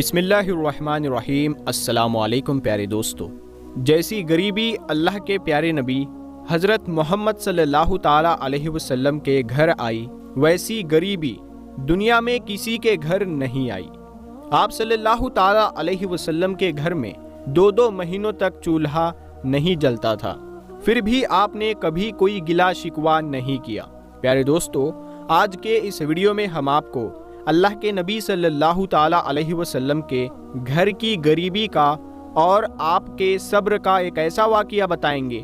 بسم اللہ الرحمن الرحیم۔ السلام علیکم پیارے دوستو۔ جیسی غریبی اللہ کے پیارے نبی حضرت محمد صلی اللہ تعالیٰ علیہ وسلم کے گھر آئی، ویسی غریبی دنیا میں کسی کے گھر نہیں آئی۔ آپ صلی اللہ تعالیٰ علیہ وسلم کے گھر میں 2 مہینوں تک چولہا نہیں جلتا تھا، پھر بھی آپ نے کبھی کوئی گلہ شکوہ نہیں کیا۔ پیارے دوستو، آج کے اس ویڈیو میں ہم آپ کو اللہ کے نبی صلی اللہ تعالیٰ علیہ وسلم کے گھر کی غریبی کا اور آپ کے صبر کا ایک ایسا واقعہ بتائیں گے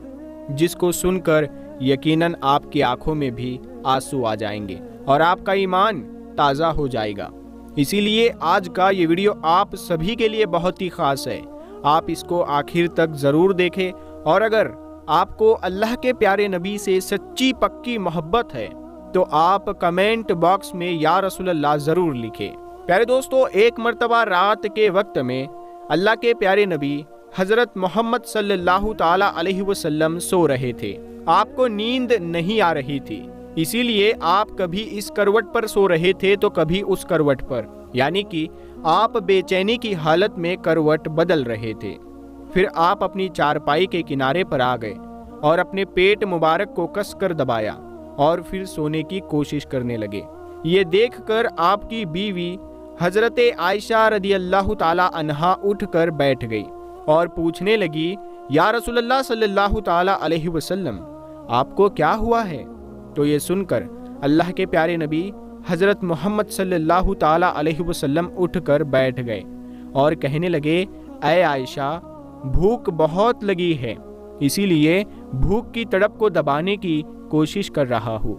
جس کو سن کر یقیناً آپ کی آنکھوں میں بھی آنسو آ جائیں گے اور آپ کا ایمان تازہ ہو جائے گا۔ اسی لیے آج کا یہ ویڈیو آپ سبھی کے لیے بہت ہی خاص ہے۔ آپ اس کو آخر تک ضرور دیکھیں، اور اگر آپ کو اللہ کے پیارے نبی سے سچی پکی محبت ہے تو آپ کمنٹ باکس میں یا رسول اللہ ضرور لکھیں۔ پیارے دوستو، ایک مرتبہ رات کے وقت میں اللہ کے پیارے نبی حضرت محمد صلی اللہ تعالیٰ علیہ وسلم سو رہے تھے۔ آپ کو نیند نہیں آ رہی تھی، اسی لیے آپ کبھی اس کروٹ پر سو رہے تھے تو کبھی اس کروٹ پر، یعنی کہ آپ بے چینی کی حالت میں کروٹ بدل رہے تھے۔ پھر آپ اپنی چارپائی کے کنارے پر آ گئے اور اپنے پیٹ مبارک کو کس کر دبایا اور پھر سونے کی کوشش کرنے لگے۔ یہ دیکھ کر آپ کی بیوی حضرت عائشہ رضی اللہ تعالیٰ عنہا اٹھ کر بیٹھ گئی اور پوچھنے لگی، یا رسول اللہ صلی اللہ تعالیٰ علیہ وسلم، آپ کو کیا ہوا ہے؟ تو یہ سن کر اللہ کے پیارے نبی حضرت محمد صلی اللہ تعالیٰ علیہ وسلم اٹھ کر بیٹھ گئے اور کہنے لگے، اے عائشہ، بھوک بہت لگی ہے، اسی لیے بھوک کی تڑپ کو دبانے کی کوشش کر رہا ہوں۔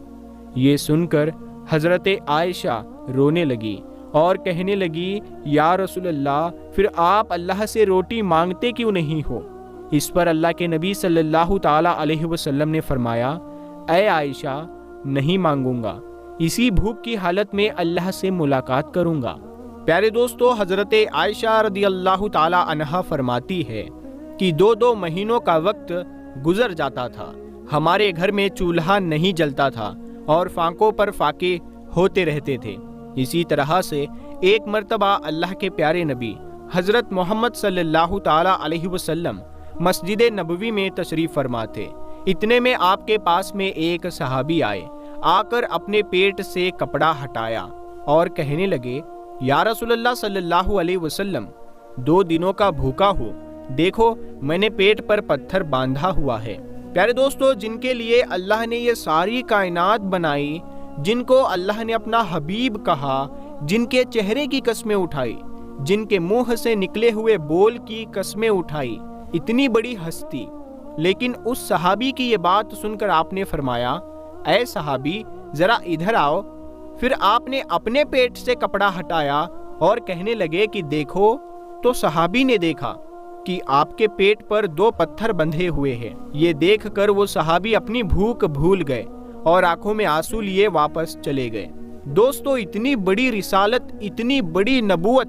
یہ سن کر حضرت عائشہ رونے لگی اور کہنے لگی، یا رسول اللہ، پھر آپ اللہ سے روٹی مانگتے کیوں نہیں ہو؟ اس پر اللہ کے نبی صلی اللہ تعالیٰ علیہ وسلم نے فرمایا، اے عائشہ، نہیں مانگوں گا، اسی بھوک کی حالت میں اللہ سے ملاقات کروں گا۔ پیارے دوستو، حضرت عائشہ رضی اللہ تعالیٰ عنہا فرماتی ہے کہ 2 مہینوں کا وقت گزر جاتا تھا، ہمارے گھر میں چولہا نہیں جلتا تھا اور فانکوں پر فاقے ہوتے رہتے تھے۔ اسی طرح سے ایک مرتبہ اللہ کے پیارے نبی حضرت محمد صلی اللہ تعالیٰ علیہ وسلم مسجد نبوی میں تشریف فرما تھے۔ اتنے میں آپ کے پاس میں ایک صحابی آئے، آ کر اپنے پیٹ سے کپڑا ہٹایا اور کہنے لگے، یا رسول اللہ صلی اللہ علیہ وسلم، 2 دنوں کا بھوکا ہو، دیکھو میں نے پیٹ پر پتھر باندھا ہوا ہے۔ پیارے دوستو، جن کے لیے اللہ نے یہ ساری کائنات بنائی، جن کو اللہ نے اپنا حبیب کہا، جن کے چہرے کی قسمیں اٹھائی، جن کے منہ سے نکلے ہوئے بول کی قسمیں اٹھائی، اتنی بڑی ہستی، لیکن اس صحابی کی یہ بات سن کر آپ نے فرمایا، اے صحابی، ذرا ادھر آؤ۔ پھر آپ نے اپنے پیٹ سے کپڑا ہٹایا اور کہنے لگے کہ دیکھو، تو صحابی نے دیکھا کہ آپ کے پیٹ پر 2 پتھر بندھے ہوئے ہیں۔ یہ دیکھ کر وہ صحابی اپنی بھوک بھول گئے اور آنکھوں میں آنسو لیے واپس چلے گئے۔ دوستو، اتنی بڑی رسالت، اتنی بڑی نبوت،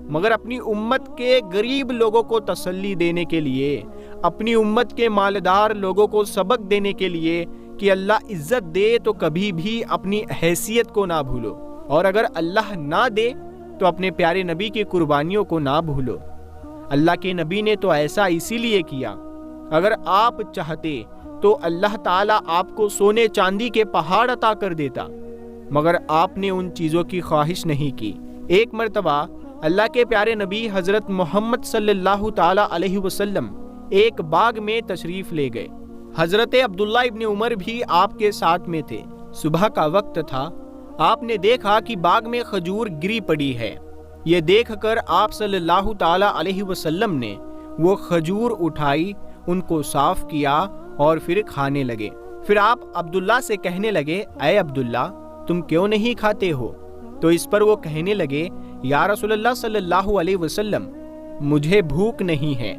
مگر اپنی امت کے غریب لوگوں کو تسلی دینے کے لیے، اپنی امت کے مالدار لوگوں کو سبق دینے کے لیے کہ اللہ عزت دے تو کبھی بھی اپنی حیثیت کو نہ بھولو، اور اگر اللہ نہ دے تو اپنے پیارے نبی کی قربانیوں کو نہ بھولو۔ اللہ کے نبی نے تو ایسا اسی لیے کیا، اگر آپ چاہتے تو اللہ تعالیٰ آپ کو سونے چاندی کے پہاڑ عطا کر دیتا، مگر آپ نے ان چیزوں کی خواہش نہیں کی۔ ایک مرتبہ اللہ کے پیارے نبی حضرت محمد صلی اللہ تعالیٰ علیہ وسلم ایک باغ میں تشریف لے گئے۔ حضرت عبداللہ ابن عمر بھی آپ کے ساتھ میں تھے۔ صبح کا وقت تھا، آپ نے دیکھا کہ باغ میں کھجور گری پڑی ہے۔ یہ دیکھ کر آپ صلی اللہ تعالیٰ علیہ وسلم نے وہ کھجور اٹھائی، ان کو صاف کیا اور پھر کھانے لگے۔ پھر آپ عبداللہ سے کہنے لگے، اے عبداللہ، تم کیوں نہیں کھاتے ہو؟ تو اس پر وہ کہنے لگے، یا رسول اللہ صلی اللہ علیہ وسلم، مجھے بھوک نہیں ہے۔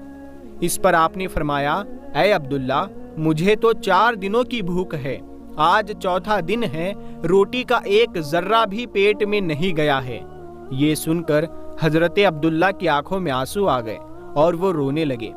اس پر آپ نے فرمایا، اے عبداللہ، مجھے تو 4 دنوں کی بھوک ہے، آج 4تھا دن ہے، روٹی کا ایک ذرہ بھی پیٹ میں نہیں گیا ہے۔ یہ سن کر حضرت عبداللہ کی آنکھوں میں آنسو آ گئے اور وہ رونے لگے۔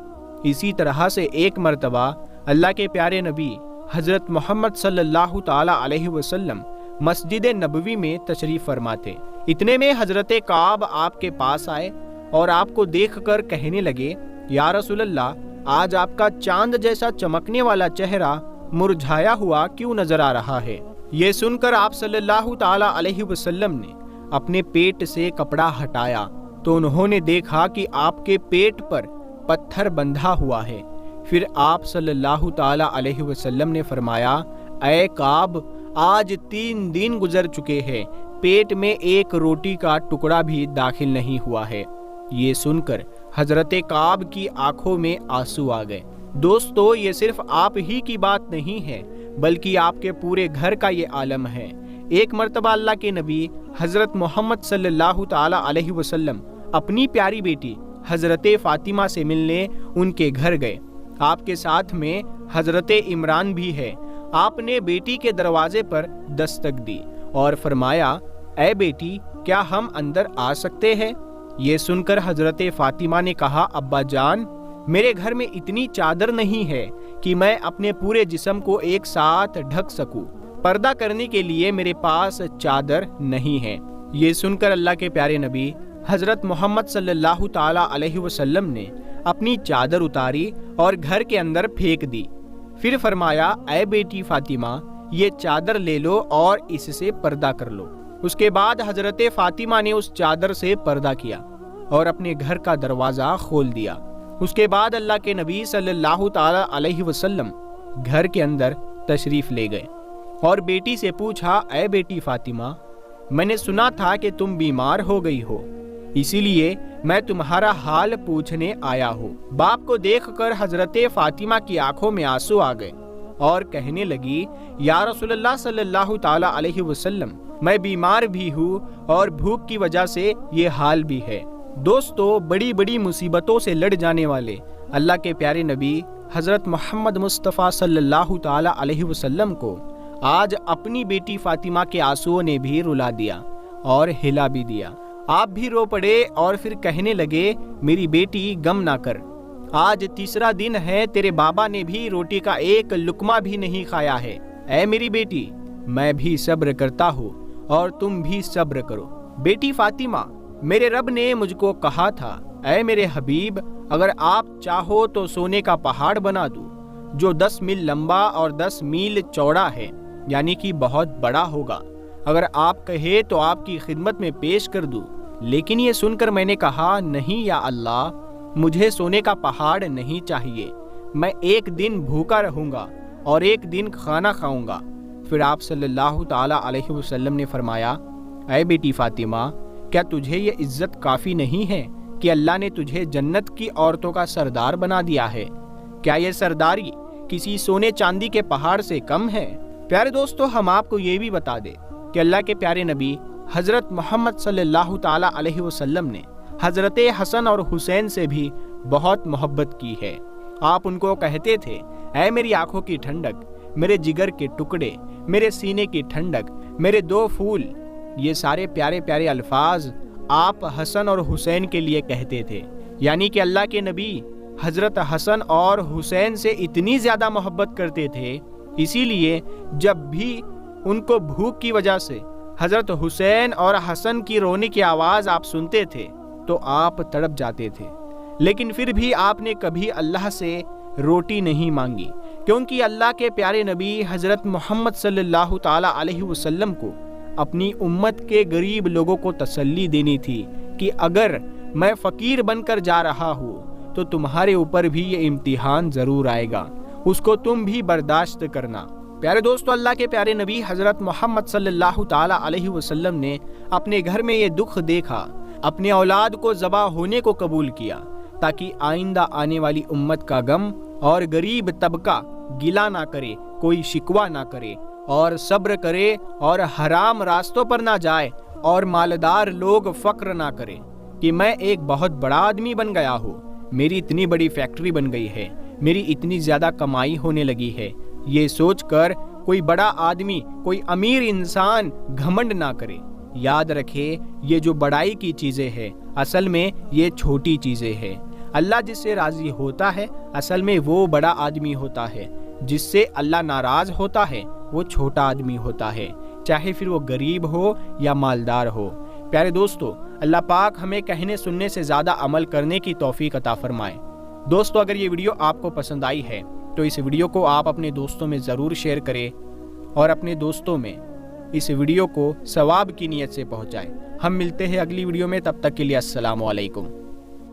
اسی طرح سے ایک مرتبہ اللہ کے پیارے نبی حضرت محمد صلی اللہ تعالیٰ علیہ وسلم مسجد نبوی میں تشریف فرما تھے۔ اتنے میں حضرت کعب آپ کے پاس آئے اور آپ کو دیکھ کر کہنے لگے یا رسول اللہ آج آپ کا چاند جیسا چمکنے والا چہرہ مرجھایا ہوا کیوں نظر آ رہا ہے؟ یہ سن کر آپ صلی اللہ تعالی علیہ وسلم نے اپنے پیٹ سے کپڑا ہٹایا تو انہوں نے دیکھا کہ آپ کے پیٹ پر پتھر بندھا ہوا ہے۔ پھر آپ صلی اللہ تعالی علیہ وسلم نے فرمایا اے کعب آج 3 دن گزر چکے ہیں، پیٹ میں ایک روٹی کا ٹکڑا بھی داخل نہیں ہوا ہے۔ یہ سن کر حضرت کعب کی آنکھوں میں آنسو آ گئے۔ دوستو یہ صرف آپ ہی کی بات نہیں ہے بلکہ آپ کے پورے گھر کا یہ عالم ہے۔ ایک مرتبہ اللہ کے نبی حضرت محمد صلی اللہ تعالی علیہ وسلم اپنی پیاری بیٹی حضرت فاطمہ سے ملنے ان کے گھر گئے۔ آپ کے ساتھ میں حضرت عمران بھی ہے۔ آپ نے بیٹی کے دروازے پر دستک دی اور فرمایا اے بیٹی کیا ہم اندر آ سکتے ہیں؟ یہ سن کر حضرت فاطمہ نے کہا ابا جان میرے گھر میں اتنی چادر نہیں ہے کہ میں اپنے پورے جسم کو ایک ساتھ ڈھک سکوں، پردہ کرنے کے لیے میرے پاس چادر نہیں ہے۔ یہ سن کر اللہ کے پیارے نبی حضرت محمد صلی اللہ تعالی علیہ وسلم نے اپنی چادر اتاری اور گھر کے اندر پھینک دی۔ پھر فرمایا اے بیٹی فاطمہ یہ چادر لے لو اور اس سے پردہ کر لو۔ اس کے بعد حضرت فاطمہ نے اس چادر سے پردہ کیا اور اپنے گھر کا دروازہ کھول دیا۔ اس کے بعد اللہ کے نبی صلی اللہ تعالی علیہ وسلم گھر کے اندر تشریف لے گئے اور بیٹی سے پوچھا اے بیٹی فاطمہ میں نے سنا تھا کہ تم بیمار ہو گئی ہو، اسی لیے میں تمہارا حال پوچھنے آیا ہوں۔ باپ کو دیکھ کر حضرت فاطمہ کی آنکھوں میں آنسو آ گئے اور کہنے لگی یا رسول اللہ صلی اللہ تعالی علیہ وسلم میں بیمار بھی ہوں اور بھوک کی وجہ سے یہ حال بھی ہے۔ دوستو بڑی بڑی مصیبتوں سے لڑ جانے والے اللہ کے پیارے نبی حضرت محمد مصطفیٰ صلی اللہ تعالی علیہ وسلم کو آج اپنی بیٹی فاطمہ کے آنسوؤں نے بھی رلا دیا اور ہلا بھی دیا۔ آپ بھی رو پڑے اور پھر کہنے لگے میری بیٹی غم نہ کر، آج 3 دن ہے تیرے بابا نے بھی روٹی کا ایک لقمہ بھی نہیں کھایا ہے۔ اے میری بیٹی میں بھی صبر کرتا ہوں اور تم بھی صبر کرو۔ بیٹی فاطمہ میرے رب نے مجھ کو کہا تھا اے میرے حبیب اگر آپ چاہو تو سونے کا پہاڑ بنا دوں جو 10 میل لمبا اور 10 میل چوڑا ہے، یعنی کہ بہت بڑا ہوگا، اگر آپ کہے تو آپ کی خدمت میں پیش کر دوں۔ لیکن یہ سن کر میں نے کہا نہیں یا اللہ مجھے سونے کا پہاڑ نہیں چاہیے، میں ایک دن بھوکا رہوں گا اور ایک دن کھانا کھاؤں گا۔ پھر آپ صلی اللہ تعالی علیہ وسلم نے فرمایا اے بیٹی فاطمہ کیا تجھے یہ عزت کافی نہیں ہے کہ اللہ نے تجھے جنت کی عورتوں کا سردار بنا دیا ہے؟ کیا یہ سرداری کسی سونے چاندی کے پہاڑ سے کم ہے؟ پیارے دوستو ہم آپ کو یہ بھی بتا دیں کہ اللہ کے پیارے نبی حضرت محمد صلی اللہ تعالی علیہ وسلم نے حضرت حسن اور حسین سے بھی بہت محبت کی ہے۔ آپ ان کو کہتے تھے اے میری آنکھوں کی ٹھنڈک، میرے جگر کے ٹکڑے، میرے سینے کی ٹھنڈک، میرے 2 پھول۔ یہ سارے پیارے پیارے الفاظ آپ حسن اور حسین کے لیے کہتے تھے، یعنی کہ اللہ کے نبی حضرت حسن اور حسین سے اتنی زیادہ محبت کرتے تھے، اسی لیے جب بھی ان کو بھوک کی وجہ سے حضرت حسین اور حسن کی رونے کی آواز آپ سنتے تھے تو آپ تڑپ جاتے تھے، لیکن پھر بھی آپ نے کبھی اللہ سے روٹی نہیں مانگی، کیونکہ اللہ کے پیارے نبی حضرت محمد صلی اللہ تعالی علیہ وسلم کو اپنی امت کے غریب لوگوں کو تسلی دینی تھی کہ اگر میں فقیر بن کر جا رہا ہوں تو تمہارے اوپر بھی یہ امتحان ضرور آئے گا، اس کو تم بھی برداشت کرنا۔ پیارے دوستو اللہ کے پیارے نبی حضرت محمد صلی اللہ تعالی علیہ وسلم نے اپنے گھر میں یہ دکھ دیکھا، اپنے اولاد کو ذبح ہونے کو قبول کیا تاکہ آئندہ آنے والی امت کا غم اور غریب طبقہ گلہ نہ کرے، کوئی شکوہ نہ کرے اور صبر کرے اور حرام راستوں پر نہ جائے اور مالدار لوگ فقر نہ کرے کہ میں ایک بہت بڑا آدمی بن گیا ہوں، میری اتنی بڑی فیکٹری بن گئی ہے، میری اتنی زیادہ کمائی ہونے لگی ہے۔ یہ سوچ کر کوئی بڑا آدمی، کوئی امیر انسان گھمنڈ نہ کرے۔ یاد رکھے یہ جو بڑائی کی چیزیں ہیں اصل میں یہ چھوٹی چیزیں ہیں۔ اللہ جس سے راضی ہوتا ہے اصل میں وہ بڑا آدمی ہوتا ہے، جس سے اللہ ناراض ہوتا ہے وہ چھوٹا آدمی ہوتا ہے، چاہے پھر وہ غریب ہو یا مالدار ہو۔ پیارے دوستو، اللہ پاک ہمیں کہنے سننے سے زیادہ عمل کرنے کی توفیق عطا فرمائے۔ دوستو، اگر یہ ویڈیو آپ کو پسند آئی ہے تو اس ویڈیو کو آپ اپنے دوستوں میں ضرور شیئر کریں اور اپنے دوستوں میں اس ویڈیو کو ثواب کی نیت سے پہنچائیں۔ ہم ملتے ہیں اگلی ویڈیو میں، تب تک کے لیے السلام علیکم۔